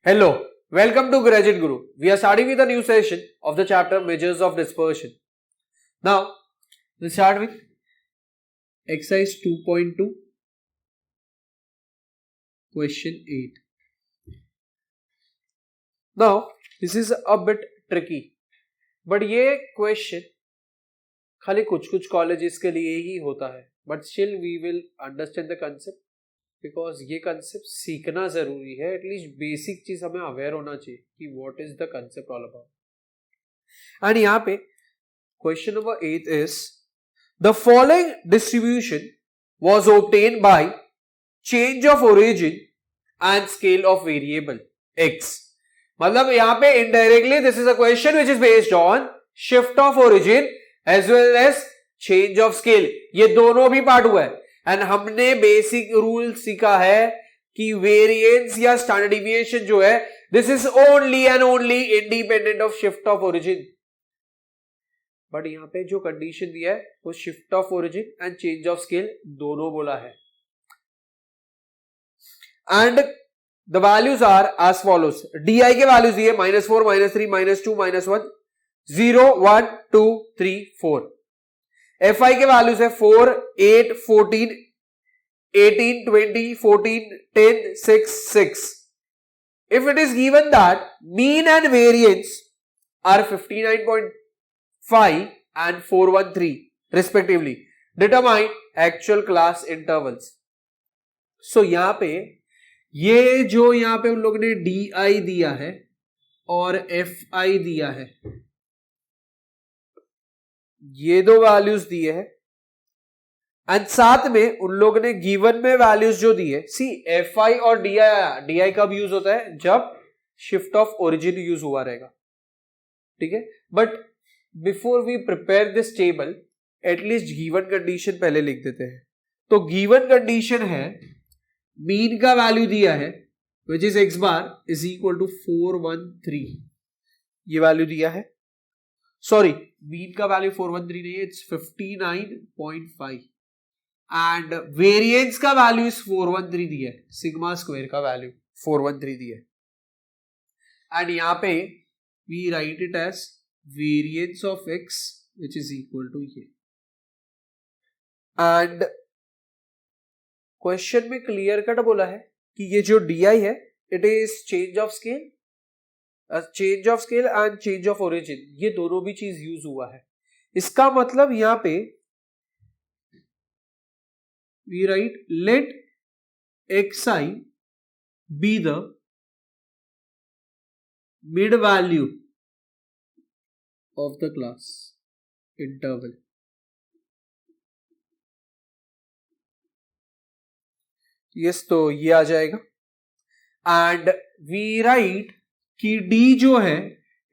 Hello, welcome to Graduate Guru. We are starting with a new session of the chapter Measures of Dispersion. Now, we'll start with exercise 2.2, question 8. Now, this is a bit tricky, but ये question खाली कुछ colleges के लिए ही होता है, but still we will understand the concept. Because ये concept सीखना जरूरी है, एटलीस्ट बेसिक चीज हमें अवेयर होना चाहिए कि what is the concept all about. And यहाँ पे question number 8 is the following distribution was obtained by change of origin and scale of variable x. मतलब यहाँ पे indirectly this is a question which is based on shift of origin as well as change of scale. ये दोनों भी part हुआ है. And हमने basic rule सीखा है कि वेरिएंस या स्टैंडर्ड डिविएशन जो है this is only and only independent of shift of origin. But यहां पे जो कंडीशन दिया है वो shift of origin and change of scale दोनों बोला है. And the values are as follows. D i के वैल्यूज दिए -4, -3, -2, -1, 0, 1, 2, 3, 4. fi के वैल्यूज है 4, 8, 14, 18, 20, 14, 10, 6, 6. If it is given that mean and variance are 59.5 and 413 respectively, determine actual class intervals. So यहां पे ये जो यहां पे उन लोगों ने di दिया है और fi दिया है, ये दो वैल्यूज दिए हैं एंड साथ में उन लोगों ने गिवन में वैल्यूज जो दिए. सी एफ आई और डी आई कब यूज होता है? जब शिफ्ट ऑफ ओरिजिन यूज हुआ रहेगा. ठीक है, but before we prepare this table at least given condition पहले लिख देते हैं. तो गिवन कंडीशन है मीन का वैल्यू दिया है which is X bar is equal to 413. ये वैल्यू दिया है. सॉरी, मीन का वैल्यू 413 नहीं है, इट्स 59.5 एंड वेरिएंस का वैल्यू इज 413 दिया है. सिग्मा स्क्वायर का वैल्यू 413 दिया है. एंड यहां पे we write it as variance of X which is equal to ये. एंड क्वेश्चन में क्लियर कट बोला है कि ये जो डी आई है it is change of scale, change of scale and change of origin, ये दोनों भी चीज यूज हुआ है. इसका मतलब यहां पे we write let xi be the mid value of the class interval. Yes, तो ये आ जाएगा. एंड वी राइट कि d जो है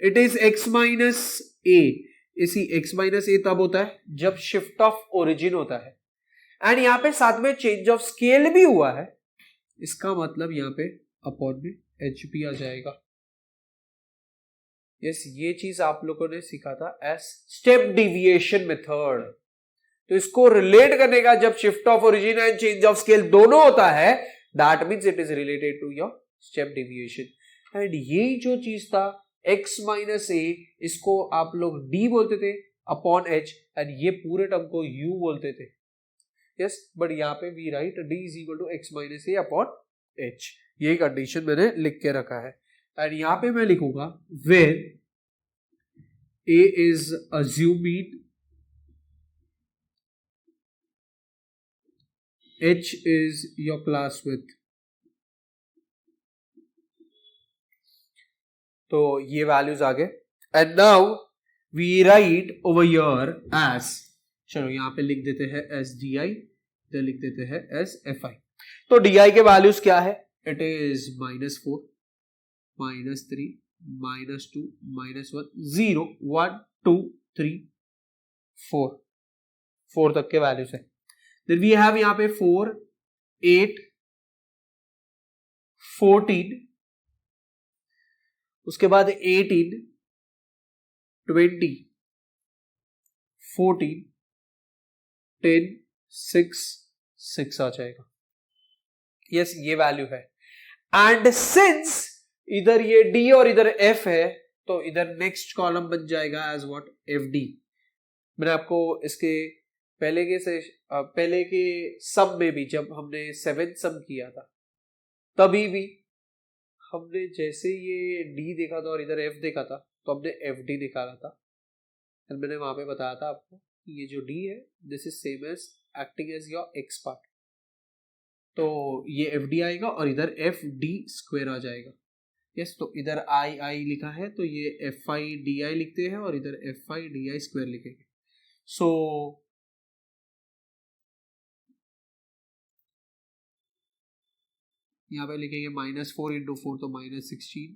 it is x minus A. इसी x माइनस ए तब होता है जब शिफ्ट ऑफ ओरिजिन होता है. एंड यहां पे साथ में चेंज ऑफ स्केल भी हुआ है. इसका मतलब यहां पे अपॉन में h भी आ जाएगा. यस, ये चीज आप लोगों ने सीखा था एज स्टेप डिविएशन मेथड. तो इसको रिलेट करने का जब shift of origin and change of scale दोनों होता है that means it is related to your step deviation. And ये जो चीज था x माइनस ए, इसको आप लोग d बोलते थे अपॉन h एंड ये पूरे टर्म को u बोलते थे. यस, बट यहाँ पे we write d is equal to x minus A upon h. ये कंडीशन मैंने लिख के रखा है. एंड यहाँ पे मैं लिखूंगा where a is assuming h is your class width. तो ये वैल्यूज आ गए. And now we write over here as, चलो यहां पे लिख देते हैं एस डी आई, तो लिख देते हैं एस एफ आई. तो डी आई के वैल्यूज क्या है? इट इज -4, -3, -2, -1, 0, 1, 2, 3, 4 तक के वैल्यूज है. देन वी हैव यहां पे 4, 8, 14, उसके बाद 18, 20, 14, 10, 6, 6 आ जाएगा. यस, ये वैल्यू है. एंड सिंस इधर ये डी और इधर एफ है, तो इधर नेक्स्ट कॉलम बन जाएगा एज व्हाट, एफ डी। मैंने आपको इसके पहले के सम में भी, जब हमने 7th सम किया था, तभी भी हमने जैसे ये डी देखा था और इधर एफ देखा था, तो हमने एफ डी निकाला था। और मैंने वहां पे बताया था आपको, ये जो डी है, this is same as acting as your X part, तो ये एफ डी आएगा और इधर एफ डी स्क्वायर आ जाएगा। यस, तो इधर आई आई लिखा है, तो ये एफ आई डी आई लिखते हैं और इधर F I D I square लिखेंगे। सो यहाँ पे लिखेंगे -4 × 4 तो -16,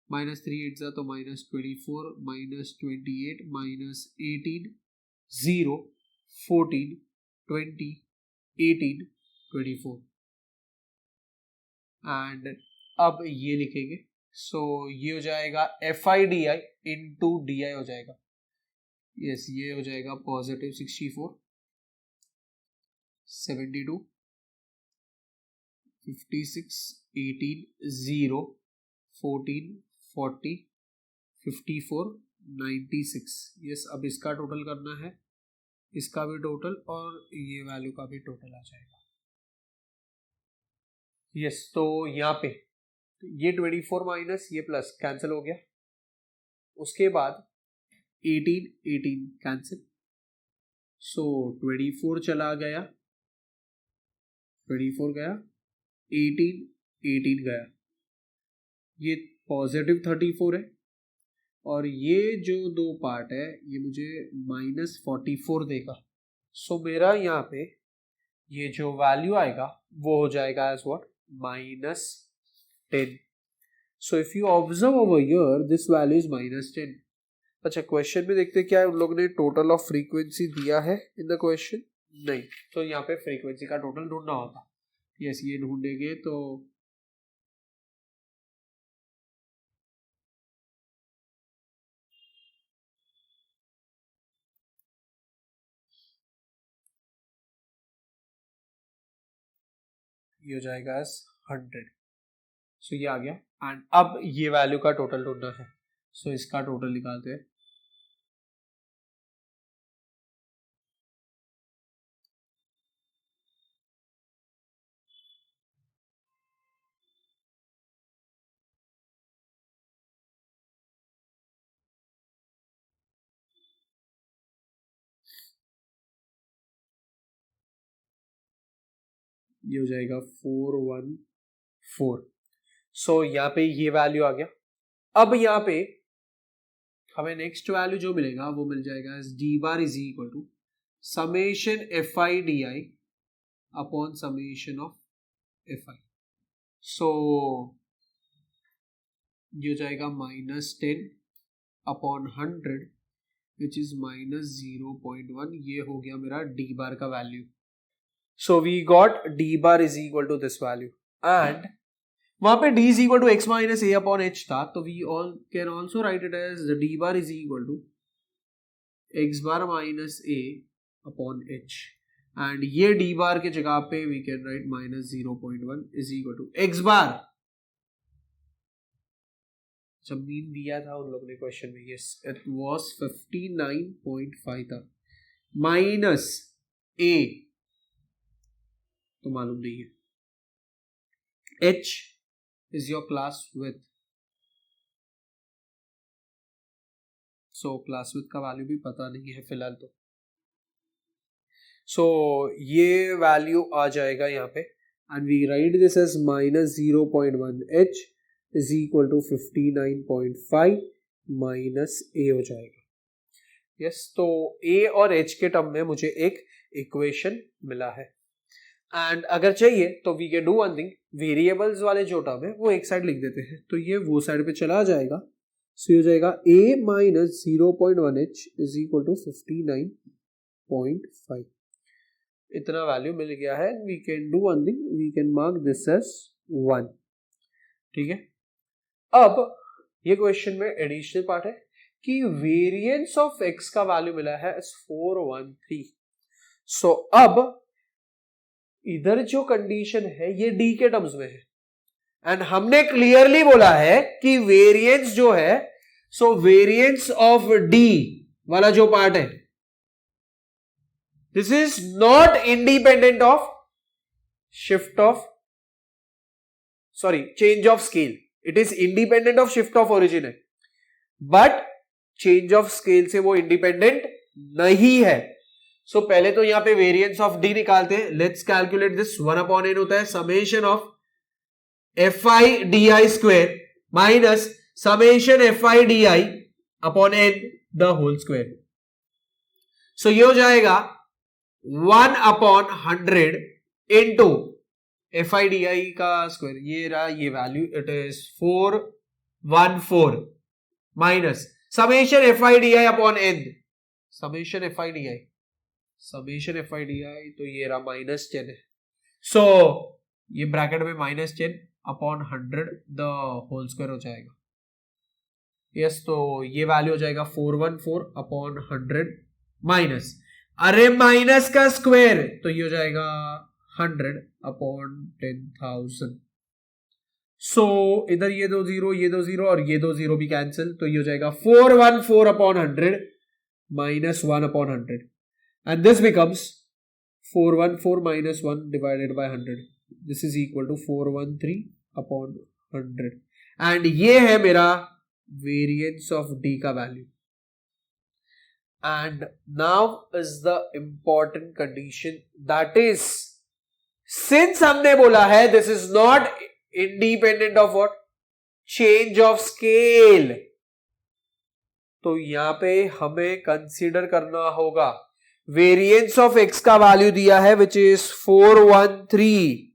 -3 8 तो -24, -28, -18, 0, 14, 20, 18, 24 एंड अब ये लिखेंगे। सो ये हो जाएगा F I D I into D I हो जाएगा। यस, ये हो जाएगा पॉजिटिव 64, 72, 56, 18, 0, 14, 40, 54, 96। यस, अब इसका टोटल करना है, इसका भी टोटल और ये वैल्यू का भी टोटल आ जाएगा। यस, तो यहाँ पे ये 24 माइनस ये प्लस कैंसिल हो गया, उसके बाद 18 18 कैंसिल, सो 24 चला गया, 24 गया, 18 18 गया, ये पॉजिटिव 34 है और ये जो दो पार्ट है ये मुझे -44 देगा। सो मेरा यहाँ पे ये जो वैल्यू आएगा वो हो जाएगा as what, -10। So if you observe over here this value is -10। अच्छा, क्वेश्चन में देखते हैं क्या उन लोगों ने टोटल ऑफ फ्रीक्वेंसी दिया है इन द क्वेश्चन? नहीं, तो यहाँ पे फ्रीक्वेंसी का टोटल ढूंढना होगा। यस, ये ढूंढेंगे तो ये हो जाएगा 100। सो ये आ गया एंड अब ये वैल्यू का टोटल ढूंढना है। सो इसका टोटल निकालते हैं। ये हो जाएगा 414। सो यहाँ पे ये वैल्यू आ गया। अब यहाँ पे हमें नेक्स्ट वैल्यू जो मिलेगा वो मिल जाएगा D bar is equal to summation F I D I upon summation of F I. So ये हो जाएगा -10 अपॉन 100 विच इज -0.1। ये हो गया मेरा डी बार का value. So we got D bar is equal to this value and वहां पे d is equal to x minus A upon H था, तो we all can also write it as d bar is equal to x bar minus A upon H and ये d bar के जगह पे we can write -0.1 is equal to x bar. जब mean दिया था उन लोगों ने क्वेश्चन में, यस इट वाज 59.5 था, माइनस a तो मालूम नहीं है, h is your class width, so class width का वैल्यू भी पता नहीं है फिलहाल तो। so ये वैल्यू आ जाएगा यहाँ पे and we write this as -0.1 h is equal to 59.5 minus a हो जाएगा। yes, तो a और h के टर्म में मुझे एक इक्वेशन मिला है एंड अगर चाहिए तो we can do one thing, variables वाले जो टर्म है वो एक साइड लिख देते हैं, तो ये वो साइड पे चला जाएगा। सो हो जाएगा a minus 0.1 h is equal to 59.5। इतना वैल्यू मिल गया है। We can do one thing, we can mark this as 1। ठीक है, अब ये क्वेश्चन में एडिशनल पार्ट है कि वेरिएंस ऑफ x का वैल्यू मिला है एज 413। सो अब इधर जो कंडीशन है ये d के टर्म्स में है, एंड हमने क्लियरली बोला है कि वेरिएंस जो है, सो वेरिएंस ऑफ डी वाला जो पार्ट है, this is not independent of shift of, sorry, change of scale. It is independent of shift of origin है, बट चेंज ऑफ स्केल से वो इंडिपेंडेंट नहीं है. सो पहले तो यहां पे वेरिएंस ऑफ डी निकालते हैं. Let's calculate this. 1/n होता है summation of fi di square minus summation fi di upon n the whole square. So ये हो जाएगा 1/100 इंटू fi di का स्क्वायर, ये रहा ये value, it is 414 minus summation fi di upon n, summation fi di, summation fi di तो ये रहा -10 है. सो ये ब्रैकेट में -10 अपॉन 100 द होल स्क्वायर हो जाएगा. यस, तो ये वैल्यू हो जाएगा 414 अपॉन 100 माइनस, अरे माइनस का स्क्वायर तो ये हो जाएगा 100 अपॉन 10,000. सो इधर ये दो जीरो और ये दो जीरो भी कैंसिल, तो ये हो जाएगा 414 upon 100 minus 1 upon 100, and this becomes 414 minus 1 divided by 100. This is equal to 413 upon 100, and ये है मेरा वेरिएंस ऑफ डी का value. And now is the important condition, that is since हमने बोला है this is not independent of what, change of scale, तो यहां पे हमें कंसीडर करना होगा वेरिएंस ऑफ एक्स का वैल्यू दिया है विच इज 413.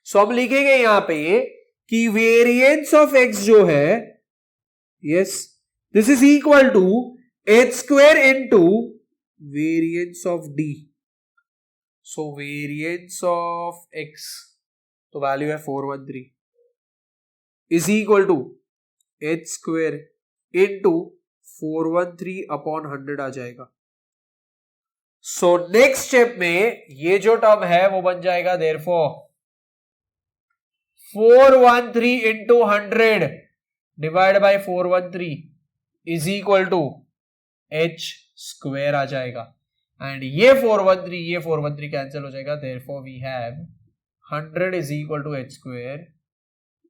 सो हम लिखेंगे यहां पे कि वेरिएंस ऑफ एक्स जो है, yes, this is equal to H square into variance of D. So variance of X तो वैल्यू है 413 is equal to H square into 413 upon 100 आ जाएगा. सो नेक्स्ट स्टेप में ये जो टर्म है वो बन जाएगा therefore 413 into 100 divide by 413 is equal to H square आ जाएगा. एंड ये 413 कैंसिल हो जाएगा. Therefore we have 100 is equal to H square.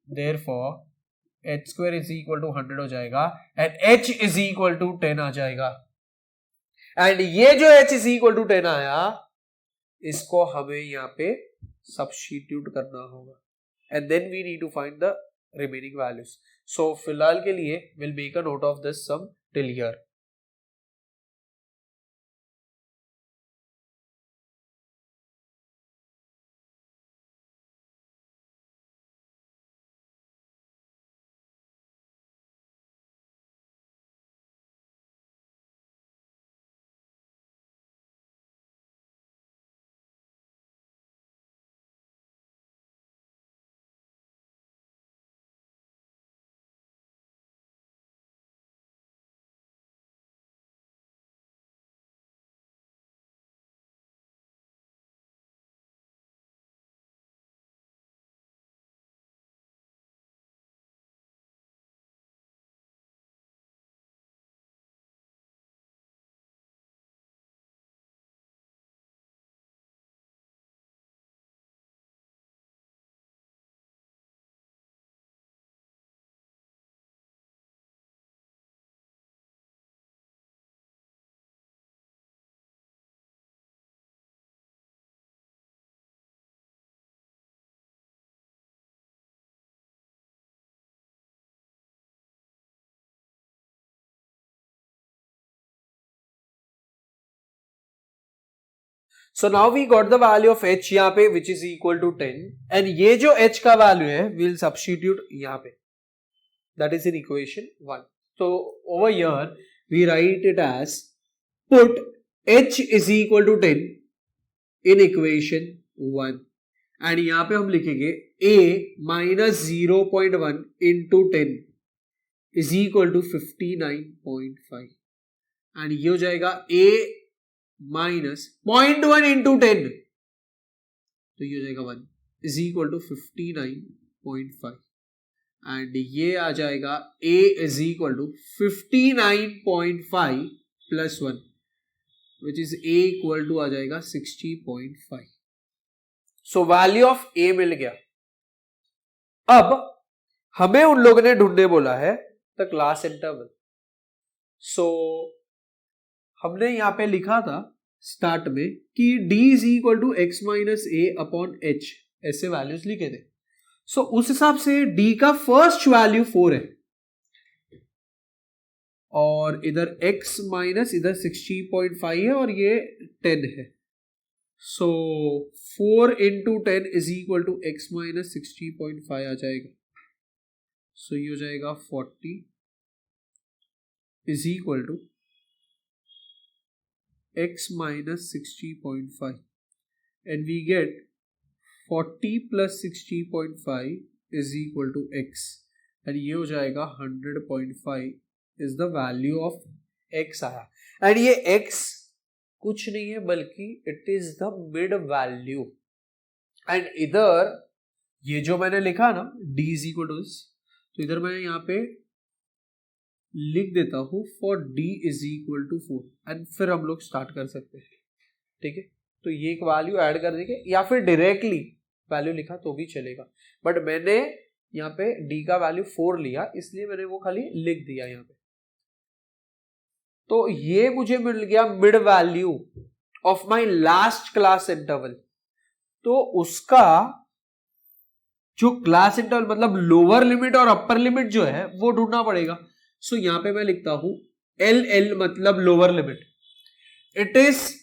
Therefore H square is equal to 100 हो जाएगा and H is equal to 10 आ जाएगा. एंड ये जो h इज इक्वल टू 10 आया, इसको हमें यहां पे सब्स्टिट्यूट करना होगा, and then we need to find the remaining values. So फिलहाल के लिए will make a note of this sum till here. So now we got the value of h यहाँ पे which is equal to 10, and ये जो h का value है we'll substitute यहाँ पे, that is in equation 1. So over here we write it as put h is equal to 10 in equation 1, and यहाँ पे हम लिखेंगे a minus 0.1 into 10 is equal to 59.5, and ये हो जाएगा a माइनस 0.1 इंटू 10 तो ये हो जाएगा 1 इज इक्वल टू 59.5. एंड ये आ जाएगा a is equal to 59.5 plus 1 which is a equal to आ जाएगा 60.5. सो वैल्यू ऑफ a मिल गया. अब हमें उन लोगों ने ढूंढने बोला है द क्लास इंटरवल. सो हमने यहां पे लिखा था स्टार्ट में कि d is equal to X minus A upon H, ऐसे वैल्यूज लिखे थे. सो उस हिसाब से d का फर्स्ट वैल्यू 4 है और इधर x माइनस इधर 60.5 है और ये 10 है. So 4 into 10 is equal to X minus 60.5 आ जाएगा. सो ये हो जाएगा 40 is equal to x minus 60.5 and we get 40 plus 60.5 is equal to x and ये हो जाएगा 100.5 is the value of x आया. and ये x कुछ नहीं है बल्कि it is the mid value. and इधर ये जो मैंने लिखा ना d is equal to this, तो इधर मैं यहाँ पे लिख देता हूं for d is equal to 4 and फिर हम लोग स्टार्ट कर सकते हैं. ठीक है, तो ये एक वैल्यू ऐड कर देंगे या फिर डायरेक्टली वैल्यू लिखा तो भी चलेगा, बट मैंने यहाँ पे d का वैल्यू 4 लिया इसलिए मैंने वो खाली लिख दिया यहाँ पे. तो ये मुझे मिल गया mid value of my last class interval. तो उसका जो क्लास इंटरवल मतलब लोअर लिमिट और अपर लिमिट जो है वो ढूंढना पड़ेगा. सो यहां पे मैं लिखता हूं LL मतलब lower limit. It is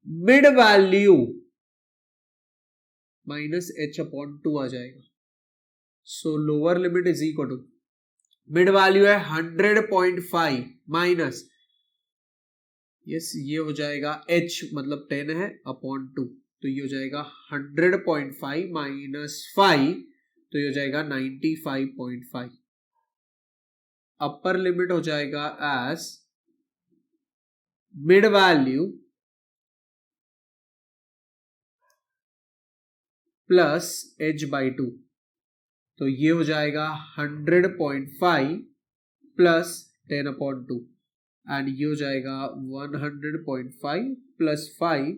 mid value minus h upon 2 आ जाएगा. So lower limit is equal to mid value है 100.5 माइनस यस ये हो जाएगा h मतलब 10 है अपॉन 2, तो ये हो जाएगा 100.5 माइनस 5, तो ये हो जाएगा 95.5. अपर लिमिट हो जाएगा as mid value plus h by 2, तो ये हो जाएगा 100.5 प्लस 10 अपॉन 2 एंड ये हो जाएगा 100.5 प्लस 5,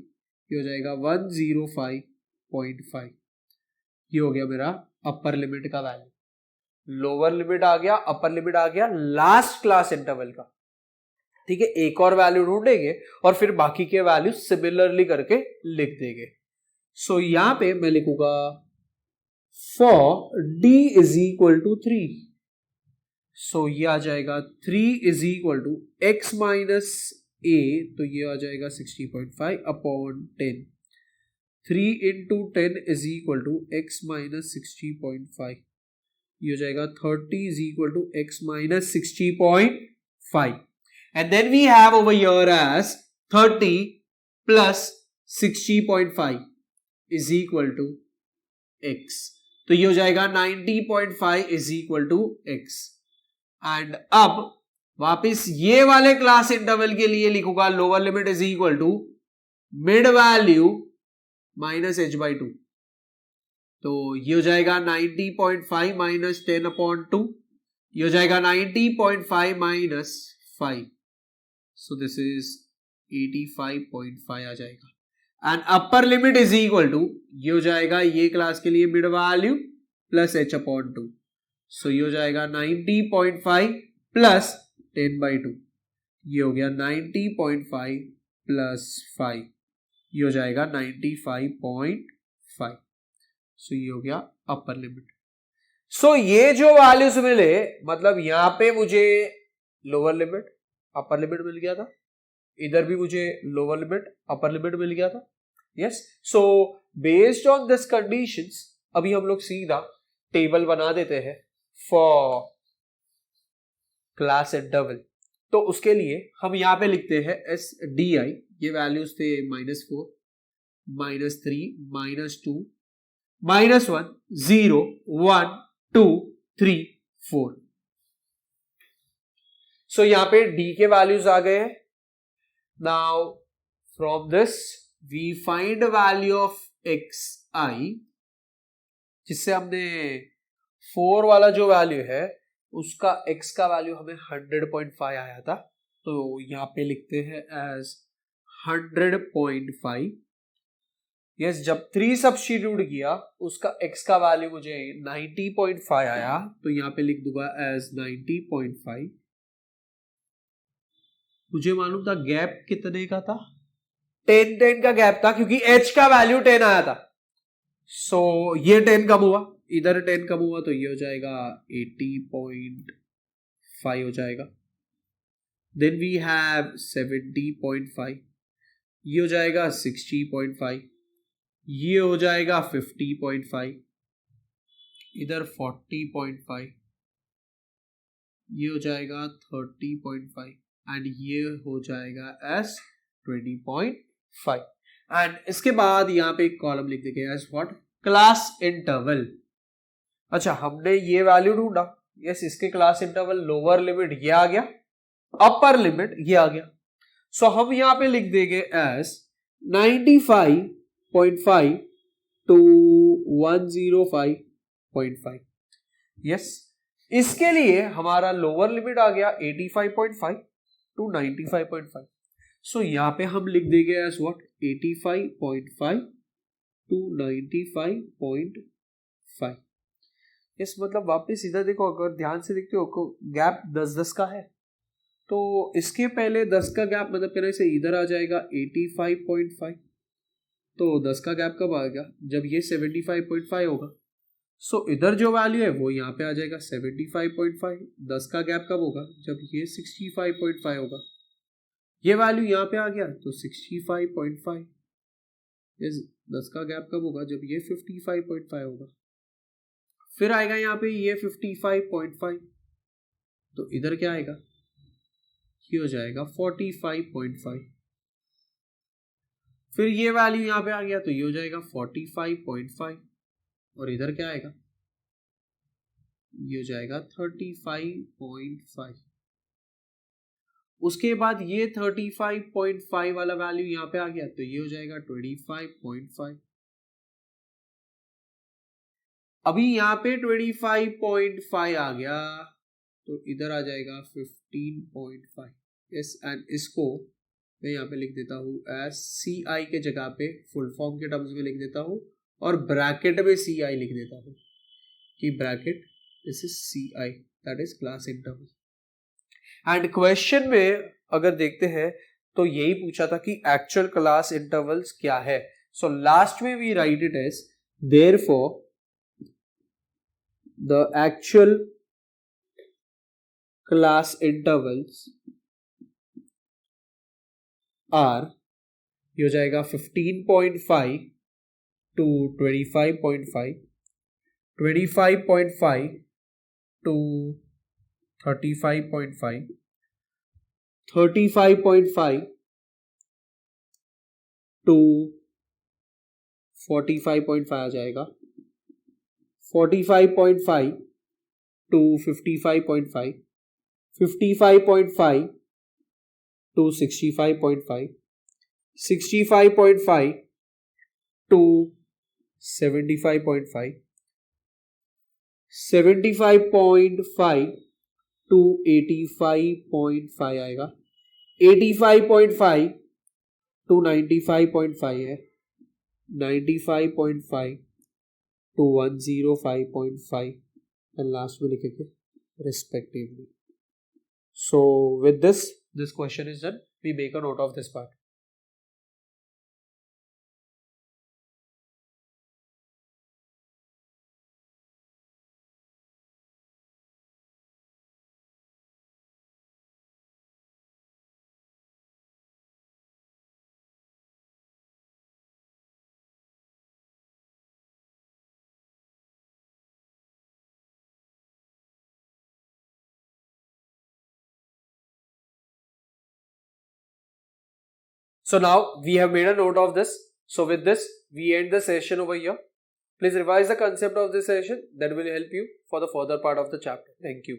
ये हो जाएगा 105.5. ये हो गया मेरा अपर लिमिट का वैल्यू. लोअर लिमिट आ गया, अपर लिमिट आ गया लास्ट क्लास इंटरवल का. ठीक है, एक और वैल्यू ढूंढेंगे और फिर बाकी के वैल्यू सिमिलरली करके लिख देंगे. सो यहां पे मैं लिखूंगा for d is equal to 3. So ये आ जाएगा 3 is equal to X minus A, तो ये आ जाएगा 60.5 upon 10. 3 into 10 is equal to X minus 60.5, ये हो जाएगा 30 is equal to X minus 60.5 and then we have over here as 30 plus 60.5 is equal to x, तो ये हो जाएगा 90.5 is equal to x. And अब वापिस ये वाले क्लास इंटरवल के लिए लिखूंगा lower limit is equal to mid value minus h by 2, तो ये हो जाएगा 90.5 माइनस 10 अपॉन 2, ये हो जाएगा 90.5 माइनस 5, सो दिस इज 85.5 आ जाएगा. And upper limit is equal to ये हो जाएगा ये क्लास के लिए mid value plus h upon 2, so ये हो जाएगा 90.5 प्लस 10 बाई 2, ये हो गया 90.5 प्लस 5, ये हो जाएगा 95.5. सो ये हो गया अपर लिमिट. सो ये जो वैल्यूज मिले मतलब यहां पे मुझे लोअर लिमिट अपर लिमिट मिल गया था, इधर भी मुझे लोअर लिमिट अपर लिमिट मिल गया था. Yes, so based on this conditions अभी हम लोग सीधा टेबल बना देते हैं फॉर क्लास इंटरवल. तो उसके लिए हम यहां पे लिखते हैं एस डी आई, ये वैल्यूज थे -4 -3 -2 -1 0 1 2 3 4. सो यहां पे d के वैल्यूज आ गए हैं. Now from this we find value of xi, जिससे हमने 4 वाला जो वैल्यू है उसका x का वैल्यू हमें 100.5 आया था, तो यहाँ पे लिखते हैं एज 100.5। यस, जब 3 सब्स्टिट्यूट किया उसका x का वैल्यू मुझे 90.5 आया, तो यहाँ पे लिख दूंगा एज 90.5। मुझे मालूम था गैप कितने का था, 10 का गैप था, क्योंकि h का वैल्यू 10 आया था। सो ये 10 कम हुआ, इधर 10 कम हुआ, तो ये हो जाएगा 80.5 हो जाएगा। देन वी हैव 70.5, ये हो जाएगा 60.5, ये हो जाएगा 50.5, इधर 40.5, ये हो जाएगा 30.5 एंड ये हो जाएगा एस 20.5। एंड इसके बाद यहाँ पे एक कॉलम लिख देंगे एज व्हाट, क्लास इंटरवल। अच्छा, हमने ये वैल्यू ढूंढा, यस, इसके क्लास इंटरवल लोअर लिमिट ये आ गया, अपर लिमिट ये आ गया। सो हम यहाँ पे लिख देंगे एज 95.5 to 105.5। यस, इसके लिए हमारा लोअर लिमिट आ गया 85.5 to 95.5। सो यहाँ पे हम लिख देंगे एज व्हाट, 85.5 to 95.5। यस, मतलब वापस इधर देखो, अगर ध्यान से देखते हो गैप 10-10 का है, तो इसके पहले 10 का गैप मतलब कहने से इधर आ जाएगा 85.5, तो 10 का गैप कब आएगा, जब ये 75.5 होगा। सो इधर जो वैल्यू है वो यहाँ पे आ जाएगा 75.5। 10 का गैप कब होगा, जब ये 65.5 होगा। ये वैल्यू यहाँ पे आ गया तो 65.5। इस 10 का गैप कब होगा, जब ये 55.5 होगा। फिर आएगा यहाँ पे ये 55.5, तो इधर क्या आएगा, ये हो जाएगा 45.5। फिर ये वैल्यू यहाँ पे आ गया तो ये हो जाएगा 45.5, और इधर क्या आएगा, ये हो जाएगा 35.5। उसके बाद ये 35.5 वाला वैल्यू यहाँ पे आ गया तो ये हो जाएगा 25.5। अभी यहाँ पे 25.5 आ गया तो इधर आ जाएगा 15.5। यस, एंड इसको मैं यहाँ पे लिख देता हूँ एज CI के जगह पे फुल फॉर्म के टर्म्स में लिख देता हूँ, और ब्रैकेट में CI लिख देता हूँ कि bracket this is CI, that is class interval. And question में अगर देखते हैं तो यही पूछा था कि एक्चुअल क्लास इंटरवल्स क्या है। सो लास्ट में we write it as therefore the actual class intervals are, ये हो जाएगा 15.5 to 25.5, 25.5 to 35.5, 35.5 to 45.5 आ जाएगा, 45.5 to 55.5, 55.5 to 65.5, 65.5 to 75.5, 75.5 to 85.5 आएगा, 85.5 to 95.5 है, 95.5 to 105.5 and last में लिखेंगे respectively. So with this question is done. We make a note of this part. So now we have made a note of this. So with this, we end the session over here. Please revise the concept of this session. That will help you for the further part of the chapter. Thank you.